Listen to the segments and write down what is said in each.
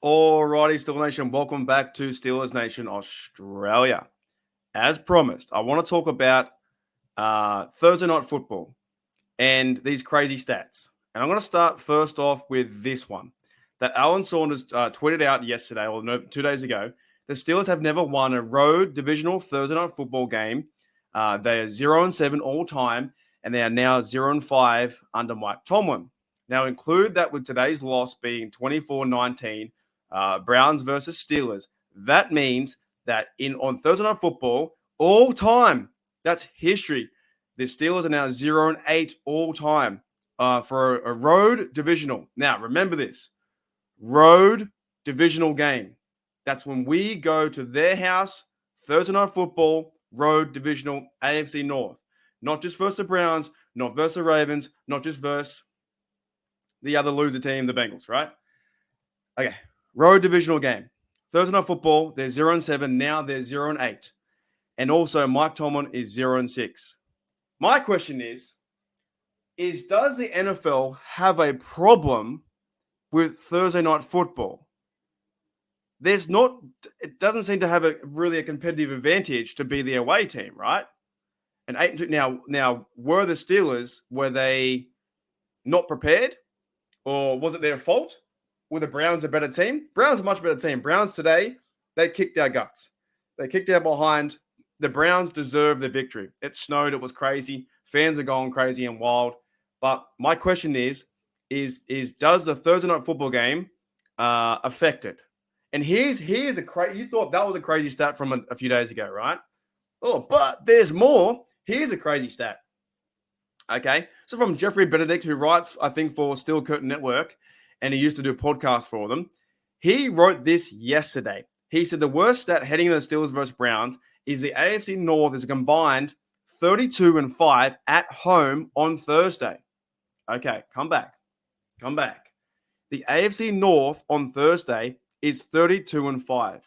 Alrighty, Steelers Nation, welcome back to Steelers Nation Australia. As promised, I want to talk about Thursday night football and these crazy stats. And I'm going to start first off with this one that Alan Saunders tweeted out yesterday, or no, 2 days ago. The Steelers have never won a road divisional Thursday night football game. They are 0-7 all time, and they are now 0-5 under Mike Tomlin. Now, include that with today's loss being 24-19. Browns versus Steelers. That means that on Thursday Night Football, all time, that's history. The Steelers are now 0-8 all time for a road divisional. Now, remember this. Road divisional game. That's when we go to their house, Thursday Night Football, road divisional AFC North. Not just versus the Browns, not versus the Ravens, not just versus the other loser team, the Bengals, right? Okay. Road divisional game. Thursday Night Football, they're 0-7. Now they're 0-8. And also, Mike Tomlin is 0-6. My question is does the NFL have a problem with Thursday Night Football? It doesn't seem to have really a competitive advantage to be the away team, right? And 8-2. Now, were the Steelers, were they not prepared? Or was it their fault? Were the Browns a better team? Browns a much better team. Browns today, they kicked our guts. They kicked our behind. The Browns deserve the victory. It snowed. It was crazy. Fans are going crazy and wild. But my question is does the Thursday night football game affect it? And here's a crazy. You thought that was a crazy stat from a few days ago, right? Oh, but there's more. Here's a crazy stat. Okay, so from Jeffrey Benedict, who writes, I think, for Steel Curtain Network, and he used to do a podcast for them. He wrote this yesterday. He said the worst stat heading into the Steelers versus Browns is the AFC North is a combined 32-5 at home on Thursday. Okay, come back. The AFC North on Thursday is 32-5.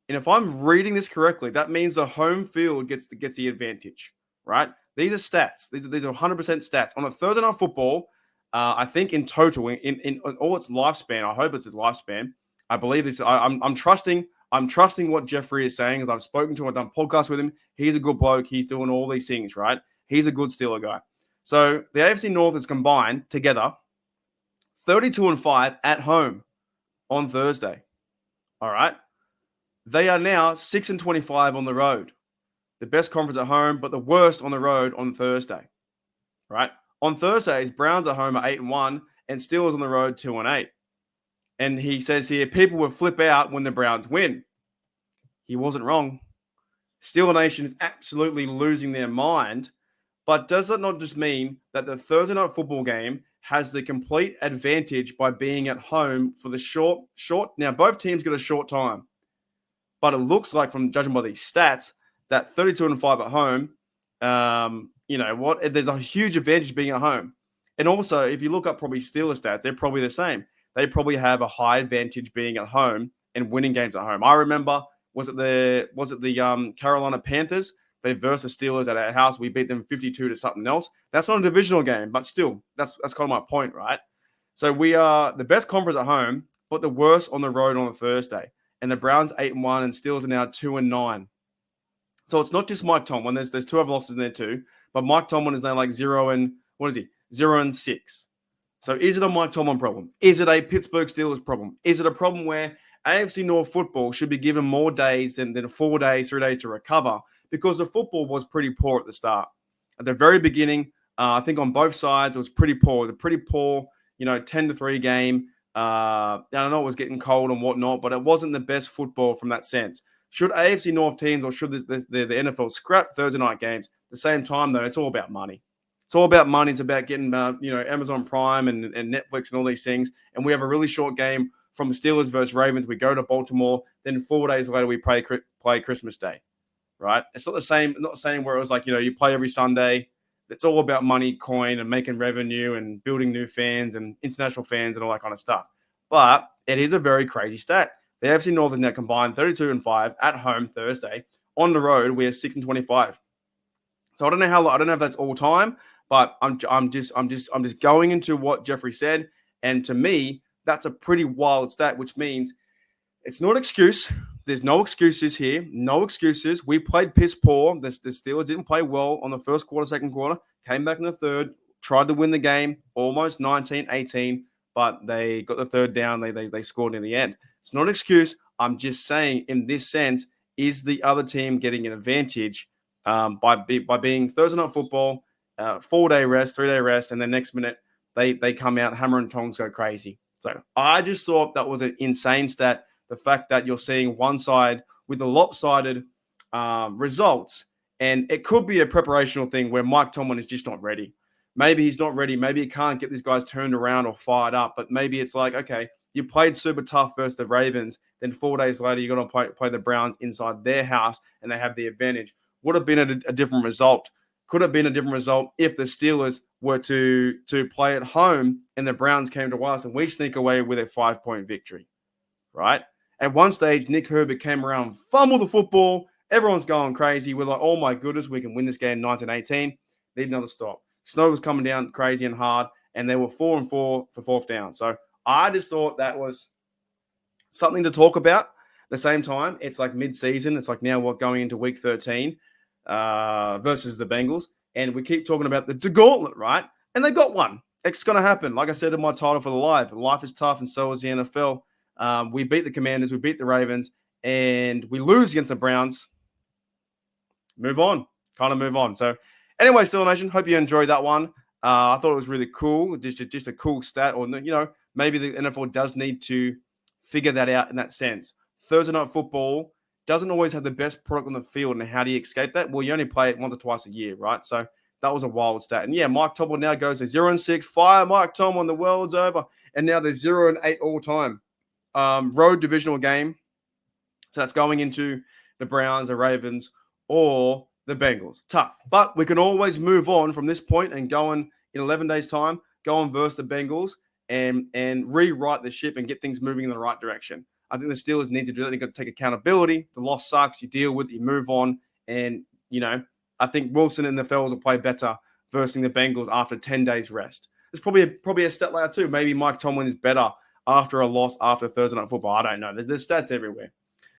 And if I'm reading this correctly, that means the home field gets the advantage, right? These are stats. These are 100% stats. On a Thursday night football, I think in total, in all its lifespan, I hope it's its lifespan. I believe this. I'm trusting what Jeffrey is saying, as I've spoken to him, I've done podcasts with him. He's a good bloke. He's doing all these things, right? He's a good Steeler guy. So the AFC North is combined together 32-5 at home on Thursday. All right. They are now 6-25 on the road. The best conference at home, but the worst on the road on Thursday. Right? On Thursdays, Browns at home are 8-1 and Steelers on the road 2-8. And he says here, people will flip out when the Browns win. He wasn't wrong. Steeler Nation is absolutely losing their mind. But does that not just mean that the Thursday night football game has the complete advantage by being at home for the short? Now, both teams get a short time. But it looks like, from judging by these stats, that 32-5 at home, there's a huge advantage being at home. And also, if you look up probably Steelers stats, they're probably the same. They probably have a high advantage being at home and winning games at home. I remember, was it the Carolina Panthers? They versus Steelers at our house. We beat them 52 to something else. That's not a divisional game, but still, that's kind of my point, right? So we are the best conference at home, but the worst on the road on a Thursday. And the Browns 8-1 and Steelers are now 2-9. So it's not just Mike Tomlin. There's two other losses in there too. But Mike Tomlin is now like 0-6. So is it a Mike Tomlin problem? Is it a Pittsburgh Steelers problem? Is it a problem where AFC North football should be given more days than 4 days, 3 days to recover? Because the football was pretty poor at the start. At the very beginning, I think on both sides, it was pretty poor. It was a pretty poor, 10-3 game. I know it was getting cold and whatnot, but it wasn't the best football from that sense. Should AFC North teams or should the NFL scrap Thursday night games? At the same time, though, it's all about money. It's all about money. It's about getting, Amazon Prime and Netflix and all these things. And we have a really short game from Steelers versus Ravens. We go to Baltimore. Then 4 days later, we play Christmas Day, right? It's not the same. Not the same where it was like, you play every Sunday. It's all about money, coin, and making revenue and building new fans and international fans and all that kind of stuff. But it is a very crazy stat. The AFC North is now combined 32-5 at home Thursday. On the road, we are 6-25. So I don't know if that's all time, but I'm just going into what Jeffrey said, and to me, that's a pretty wild stat, which means It's not an excuse. There's no excuses here. No excuses. We played piss poor. The Steelers didn't play well on the first quarter, second quarter. Came back in the third, tried to win the game, almost 19-18, but they got the third down. They scored in the end. It's not an excuse. I'm just saying, in this sense, is the other team getting an advantage by being Thursday Night Football, 4-day rest, 3-day rest, and then next minute they come out, hammer and tongs go crazy. So I just thought that was an insane stat. The fact that you're seeing one side with the lopsided results, and it could be a preparational thing where Mike Tomlin is just not ready. Maybe he's not ready. Maybe he can't get these guys turned around or fired up. But maybe it's like, okay, you played super tough versus the Ravens. Then 4 days later, you're going to play the Browns inside their house, and they have the advantage. Would have been a different result. Could have been a different result if the Steelers were to play at home and the Browns came to us and we sneak away with a 5-point victory, right? At one stage, Nick Herbert came around, fumbled the football. Everyone's going crazy. We're like, oh my goodness, we can win this game 19-18. Need another stop. Snow was coming down crazy and hard, and they were 4-4 for fourth down. So I just thought that was something to talk about. At the same time, it's like mid-season. It's like now we're going into week 13 versus the Bengals. And we keep talking about the gauntlet, right? And they got one. It's going to happen. Like I said in my title for the live, life is tough and so is the NFL. We beat the Commanders, we beat the Ravens, and we lose against the Browns. Move on. Kind of move on. So anyway, Steeler Nation, hope you enjoyed that one. I thought it was really cool. Just a cool stat. Or, maybe the NFL does need to figure that out in that sense. Thursday Night Football doesn't always have the best product on the field. And how do you escape that? Well, you only play it once or twice a year, right? So that was a wild stat. And yeah, Mike Tomlin now goes to 0-6. Fire Mike Tomlin. The world's over. And now they're 0-8 all time. Road divisional game. So that's going into the Browns, the Ravens, or the Bengals. Tough. But we can always move on from this point and go on in 11 days' time, go on versus the Bengals and rewrite the ship and get things moving in the right direction. I think the Steelers need to do that. They've got to take accountability. The loss sucks. You deal with it. You move on. And, I think Wilson and the Fells will play better versus the Bengals after 10 days rest. There's probably a stat later too. Maybe Mike Tomlin is better after a loss after Thursday Night Football. I don't know. There's stats everywhere.